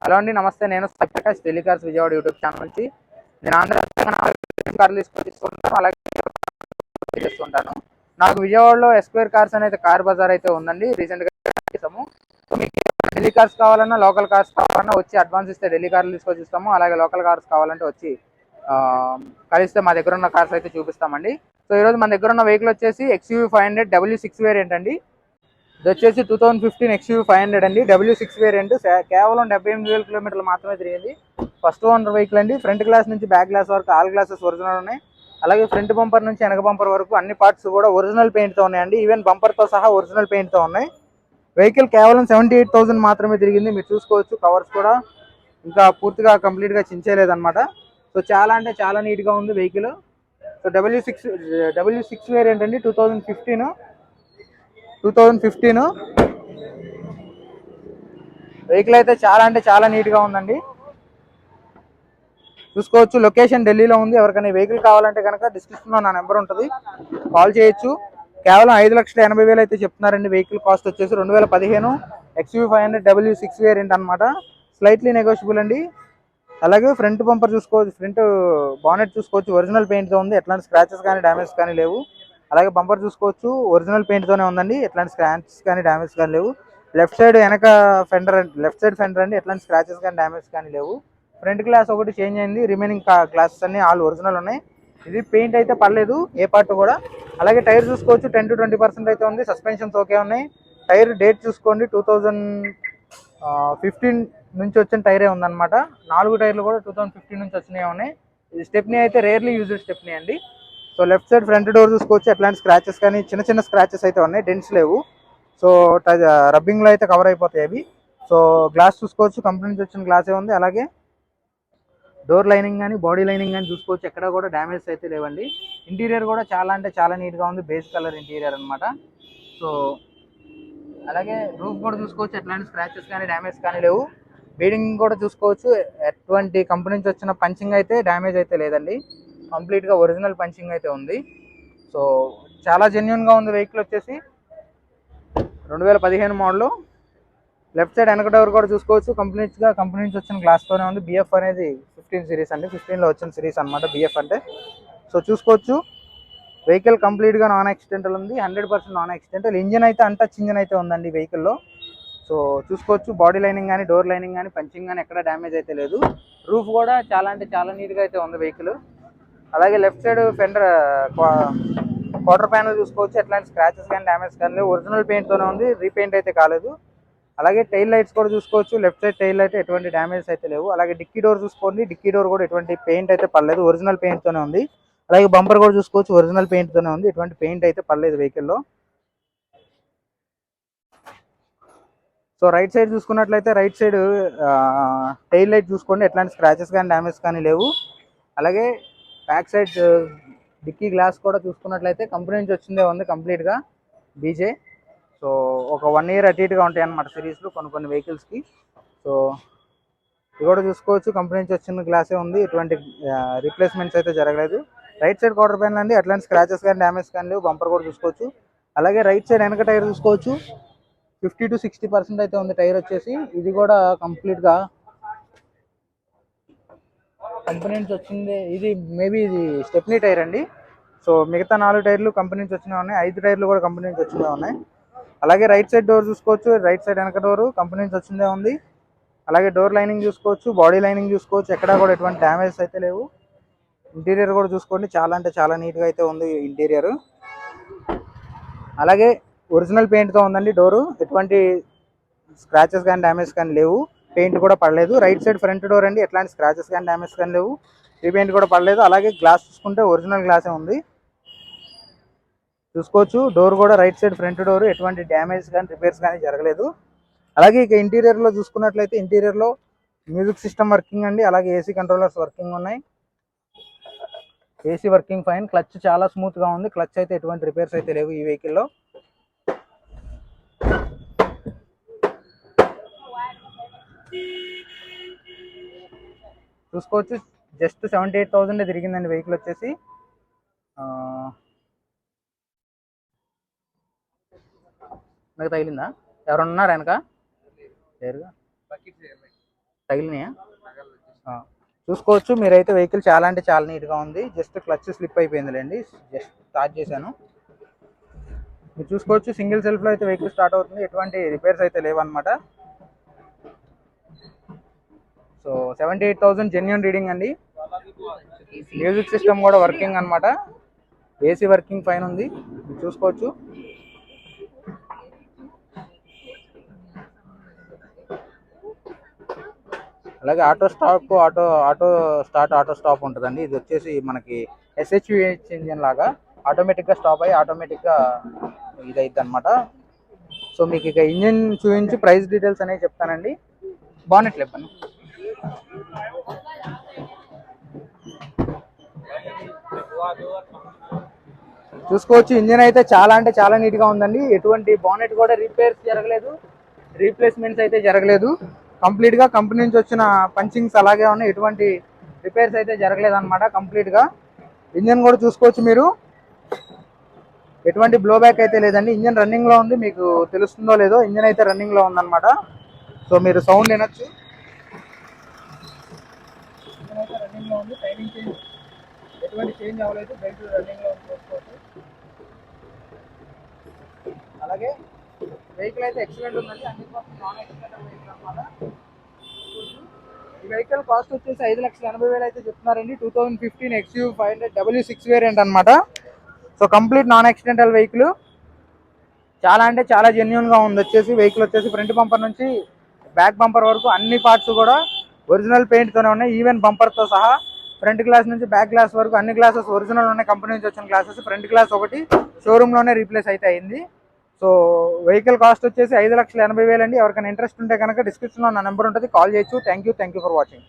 Hello అండి, నమస్తే. నేను Sai Prakash, Delhi cars Vijayawada YouTube channel నుంచి. నేను ఆంధ్ర కార్లు తీసుకుంటాను, అలాగే చేస్తుంటాను. నాకు విజయవాడలో ఎస్క్వేర్ కార్స్ అనేది కార్ బజార్ అయితే ఉందండి. రీసెంట్గా చేసాము. సో మీకు ఢిల్లీ కార్స్ కావాలన్నా, లోకల్ కార్స్ కావాలన్నా వచ్చి అడ్వాన్స్ ఇస్తే ఢిల్లీ కార్లు తీసుకొచ్చి ఇస్తాము. అలాగే లోకల్ కార్స్ కావాలంటే వచ్చి కలిస్తే మా దగ్గర ఉన్న కార్స్ అయితే చూపిస్తామండి. సో ఈరోజు మన దగ్గర ఉన్న వెహికల్ వచ్చేసి XUV 500 W6 వేరియంట్ అండి. ఇది వచ్చేసి 2015 XUV 500 అండి. W6 వేరియంట్, కేవలం 78,000 కిలోమీటర్లు మాత్రమే తిరిగింది. ఫస్ట్ ఓనర్ వెహికల్ అండి. ఫ్రంట్ గ్లాస్ నుంచి బ్యాక్ గ్లాస్ వరకు ఆల్ గ్లాసెస్ ఒరిజినల్ ఉన్నాయి. అలాగే ఫ్రంట్ బంపర్ నుంచి వెనక బంపర్ వరకు అన్ని పార్ట్స్ కూడా ఒరిజినల్ పెయింట్తో ఉన్నాయండి. ఈవెన్ బంపర్తో సహా ఒరిజినల్ పెయింట్తో ఉన్నాయి. వెహికల్ కేవలం 78,000 మాత్రమే తిరిగింది. మీరు చూసుకోవచ్చు, కవర్స్ కూడా ఇంకా పూర్తిగా కంప్లీట్గా చించేయలేదన్నమాట. సో చాలా అంటే చాలా నీట్గా ఉంది వెహికల్. సో W6 వేరియంట్ అండి. 2015 వెహికల్ అయితే చాలా అంటే చాలా నీట్గా ఉందండి. చూసుకోవచ్చు, లొకేషన్ ఢిల్లీలో ఉంది. ఎవరికైనా వెహికల్ కావాలంటే కనుక డిస్క్రిప్షన్లో నా నెంబర్ ఉంటుంది, కాల్ చేయొచ్చు. కేవలం 5,80,000 అయితే చెప్తున్నారండి. వెహికల్ కాస్ట్ వచ్చేసి 2015 XUV 500 W6 వేరియంట్ అనమాట. స్లైట్లీ నెగోషియబుల్ అండి. అలాగే ఫ్రంట్ బంపర్ చూసుకోవచ్చు, ఫ్రంట్ బానెట్ చూసుకోవచ్చు, ఒరిజినల్ పెయింట్తో ఉంది. ఎట్లాంటి స్క్రాచెస్ కానీ డ్యామేజ్ కానీ లేవు. అలాగే బంపర్ చూసుకోవచ్చు, ఒరిజినల్ పెయింట్తోనే ఉందండి. ఎట్లాంటి స్క్రాచెస్ కానీ డ్యామేజ్ కానీ లేవు. లెఫ్ట్ సైడ్ ఫెండర్ అండి. ఎట్లాంటి స్క్రాచెస్ కానీ డ్యామేజ్ కానీ లేవు. ఫ్రంట్ గ్లాస్ ఒకటి చేంజ్ అయింది, రిమైనింగ్ గ్లాసెస్ అన్ని ఆల్ ఒరిజినల్ ఉన్నాయి. ఇది పెయింట్ అయితే పర్లేదు ఏ పార్ట్ కూడా. అలాగే టైర్ చూసుకోవచ్చు, 10 to 20% అయితే ఉంది. సస్పెన్షన్స్ ఓకే ఉన్నాయి. టైర్ డేట్ చూసుకోండి, 2015 నుంచి వచ్చిన టైరే ఉందన్నమాట. 4 టైర్లు కూడా 2015 నుంచి వచ్చినవి ఉన్నాయి. ఇది స్టెప్నీ అయితే రేర్లీ యూజ్డ్ స్టెప్నీ అండి. So left side front door చూసుకోవచ్చు, ఎట్లాంటి స్క్రాచెస్ కానీ చిన్న చిన్న స్క్రాచెస్ అయితే ఉన్నాయి, డెంట్స్ లేవు. సో రబ్బింగ్లో అయితే కవర్ అయిపోతాయి అవి. సో గ్లాస్ చూసుకోవచ్చు, కంపెనీ నుంచి వచ్చిన గ్లాసే ఉంది. అలాగే డోర్ లైనింగ్ కానీ బాడీ లైనింగ్ కానీ చూసుకోవచ్చు, ఎక్కడ కూడా డ్యామేజ్ అయితే లేవండి. ఇంటీరియర్ కూడా చాలా అంటే చాలా నీట్గా ఉంది, బేస్ కలర్ ఇంటీరియర్ అనమాట. సో అలాగే రూఫ్ కూడా చూసుకోవచ్చు, ఎట్లాంటి స్క్రాచెస్ కానీ డ్యామేజ్ కానీ లేవు. బీడింగ్ కూడా చూసుకోవచ్చు, ఎటువంటి కంపెనీ నుంచి వచ్చిన పంచింగ్ అయితే డ్యామేజ్ అయితే లేదండి. కంప్లీట్గా ఒరిజినల్ పంచింగ్ అయితే ఉంది. సో చాలా జెన్యున్గా ఉంది వెహికల్ వచ్చేసి. 2015 మోడల్. లెఫ్ట్ సైడ్ వెనక డోర్ కూడా చూసుకోవచ్చు, కంపెనీ నుంచి వచ్చిన గ్లాస్తోనే ఉంది. BF అనేది 15 సిరీస్ అండి, 15లో వచ్చిన సిరీస్ అనమాట BF అంటే. సో చూసుకోవచ్చు, వెహికల్ కంప్లీట్గా నాన్ యాక్సిడెంటల్ ఉంది, 100% నాన్ యాక్సిడెంటల్. ఇంజిన్ అయితే అన్టచ్ ఇంజిన్ అయితే ఉందండి వెహికల్లో. సో చూసుకోవచ్చు, బాడీ లైనింగ్ కానీ డోర్ లైనింగ్ కానీ పంచింగ్ కానీ ఎక్కడ డ్యామేజ్ అయితే లేదు. రూఫ్ కూడా చాలా అంటే చాలా నీట్గా అయితే ఉంది వెహికల్. అలాగే left side fender quarter panel చూసుకోవచ్చు, ఎట్లాంటి స్క్రాచెస్ కానీ డ్యామేజ్ కానీ లేవు. ఒరిజినల్ పెయింట్తోనే ఉంది, రీపెయింట్ అయితే కాలేదు. అలాగే టైల్ లైట్స్ కూడా చూసుకోవచ్చు, లెఫ్ట్ సైడ్ టైల్ లైట్ ఎటువంటి డ్యామేజ్ అయితే లేవు. అలాగే డిక్కీ డోర్ చూసుకోండి, డిక్కీ డోర్ కూడా ఎటువంటి పెయింట్ అయితే పడలేదు, ఒరిజినల్ పెయింట్తోనే ఉంది. అలాగే బంపర్ కూడా చూసుకోవచ్చు, ఒరిజినల్ పెయింట్తోనే ఉంది, ఎటువంటి పెయింట్ అయితే పడలేదు వెహికల్లో. సో రైట్ సైడ్ చూసుకున్నట్లయితే రైట్ సైడ్ టైల్ లైట్ చూసుకోండి, ఎట్లాంటి స్క్రాచెస్ కానీ డ్యామేజ్ కానీ లేవు. అలాగే బ్యాక్ సైడ్ డిక్కీ గ్లాస్ కూడా చూసుకున్నట్లయితే కంపెనీ నుంచి వచ్చిందే ఉంది కంప్లీట్గా, BJ. సో ఒక 1 year అటు ఇటుగా ఉంటాయి అన్నమాట సిరీస్లో కొన్ని వెహికల్స్కి. సో ఇది కూడా చూసుకోవచ్చు, కంపెనీ నుంచి వచ్చిన గ్లాసే ఉంది, ఎటువంటి రీప్లేస్మెంట్స్ అయితే జరగలేదు. రైట్ సైడ్ క్వార్టర్ ప్యానల్ అండి, అట్లాంటి స్క్రాచెస్ కానీ డ్యామేజ్ కానీ లేవు. బంపర్ కూడా చూసుకోవచ్చు. అలాగే రైట్ సైడ్ వెనక టైర్ చూసుకోవచ్చు, 50 to 60% అయితే ఉంది టైర్ వచ్చేసి. ఇది కూడా కంప్లీట్గా కంపెనీ నుంచి వచ్చింది. ఇది మేబీ ఇది స్టెప్నీ టైర్ అండి. సో మిగతా 4 టైర్లు కంపెనీ నుంచి వచ్చినవి ఉన్నాయి, 5 టైర్లు కూడా కంపెనీ నుంచి వచ్చినవి ఉన్నాయి. అలాగే రైట్ సైడ్ డోర్ చూసుకోవచ్చు, రైట్ సైడ్ వెనక డోరు కంపెనీ నుంచి వచ్చిందే ఉంది. అలాగే డోర్ లైనింగ్ చూసుకోవచ్చు, బాడీ లైనింగ్ చూసుకోవచ్చు, ఎక్కడా కూడా ఎటువంటి డ్యామేజ్ అయితే లేవు. ఇంటీరియర్ కూడా చూసుకోండి, చాలా అంటే చాలా నీట్గా అయితే ఉంది ఇంటీరియర్. అలాగే ఒరిజినల్ పెయింట్తో ఉందండి డోరు, ఎటువంటి స్క్రాచెస్ కానీ డ్యామేజ్ కానీ లేవు. పెయింట్ కూడా పడలేదు. రైట్ సైడ్ ఫ్రంట్ డోర్ అండి, ఎట్లాంటి స్క్రాచెస్ కానీ డ్యామేజ్ కానీ లేవు, రీపెయింట్ కూడా పడలేదు. అలాగే గ్లాస్ చూసుకుంటే ఒరిజినల్ గ్లాసే ఉంది, చూసుకోవచ్చు. డోర్ కూడా రైట్ సైడ్ ఫ్రంట్ డోర్ ఎటువంటి డ్యామేజ్ కానీ రిపేర్స్ కానీ జరగలేదు. అలాగే ఇక ఇంటీరియర్లో చూసుకున్నట్లయితే ఇంటీరియర్లో మ్యూజిక్ సిస్టమ్ వర్కింగ్ అండి, అలాగే AC కంట్రోలర్స్ వర్కింగ్ ఉన్నాయి. AC working fine. క్లచ్ చాలా స్మూత్గా ఉంది, క్లచ్ అయితే ఎటువంటి రిపేర్స్ అయితే లేవు ఈ వెహికల్లో. చూసుకోవచ్చు, జస్ట్ 78,000 తిరిగిందండి వెహికల్ వచ్చేసి. నాకు తగిలిందా? ఎవరన్నా ఉన్నారు వెనక? లేరుగా. తగిలినాయా? చూసుకోవచ్చు మీరైతే వెహికల్ చాలా అంటే చాలా నీట్గా ఉంది. జస్ట్ క్లచ్ స్లిప్ అయిపోయిందిలేండి, జస్ట్ స్టార్ట్ చేశాను. మీరు చూసుకోవచ్చు సింగిల్ సెల్ఫ్లో అయితే వెహికల్ స్టార్ట్ అవుతుంది, ఎటువంటి రిపేర్స్ అయితే లేవన్నమాట. సో 78,000 జెన్యూన్ రీడింగ్ అండి. మ్యూజిక్ సిస్టమ్ కూడా వర్కింగ్ అనమాట, ఏసీ వర్కింగ్ ఫైన్ ఉంది, మీరు చూసుకోవచ్చు. అలాగే auto stop, auto start, auto stop ఉంటుందండి. ఇది వచ్చేసి మనకి SHUH ఇంజిన్ లాగా ఆటోమేటిక్గా స్టాప్ అయ్యి ఆటోమేటిక్గా ఇదైద్ది అనమాట. సో మీకు ఇక ఇంజిన్ చూపించి ప్రైస్ డీటెయిల్స్ అనేవి చెప్తానండి. బానెట్ లేపండి. చూసుకోవచ్చు ఇంజిన్ అయితే చాలా అంటే చాలా నీట్గా ఉందండి. ఎటువంటి బానెట్ కూడా రిపేర్స్ జరగలేదు, రీప్లేస్మెంట్స్ అయితే జరగలేదు. కంప్లీట్గా కంపెనీ నుంచి వచ్చిన పంచింగ్స్ అలాగే ఉన్నాయి, ఎటువంటి రిపేర్స్ అయితే జరగలేదు అనమాట. కంప్లీట్గా ఇంజిన్ కూడా చూసుకోవచ్చు మీరు, ఎటువంటి బ్లో బ్యాక్ అయితే లేదండి. ఇంజిన్ రన్నింగ్లో ఉంది, మీకు తెలుస్తుందో లేదో ఇంజిన్ అయితే రన్నింగ్లో ఉందన్నమాట. సో మీరు సౌండ్ వినొచ్చు, ఇంజిన్ అయితే రన్నింగ్లో ఉంది. టైమింగ్ చేంజ్ ఎటువంటి చేంజ్ అవ్వలేదు, బెల్ట్ రన్నింగ్లో ఉంది చూసుకోవచ్చు. అలాగే వెహికల్ అయితే ఎక్సలెంట్ ఉందండి, అన్ని నాన్ యాక్సిడెంటల్ వెహికల్ అనమాట. ఈ వెహికల్ కాస్ట్ వచ్చేసి 5,80,000 అయితే చెప్తున్నారండి. 2015 XUV 500 W6 వేరియంట్ అనమాట. So complete non accidental vehicle, చాలా అంటే చాలా జెన్యున్గా ఉంది. వచ్చేసి వెహికల్ వచ్చేసి ఫ్రంట్ బంపర్ నుంచి బ్యాక్ బంపర్ వరకు అన్ని పార్ట్స్ కూడా ఒరిజినల్ పెయింట్తోనే ఉన్నాయి, ఈవెన్ బంపర్తో సహా. ఫ్రంట్ గ్లాస్ నుంచి బ్యాక్ గ్లాస్ వరకు అన్ని గ్లాసెస్ ఒరిజినల్ ఉన్నాయి, కంపెనీ నుంచి వచ్చిన గ్లాసెస్. ఫ్రంట్ గ్లాస్ ఒకటి షోరూంలోనే రీప్లేస్ అయితే అయింది. సో వెహికల్ కాస్ట్ వచ్చేసి 5,80,000 అండి. ఎవరికైనా ఇంట్రెస్ట్ ఉంటే కనుక డిస్క్రిప్షన్లో నా నెంబర్ ఉంటుంది, కాల్ చేయొచ్చు. Thank you for watching.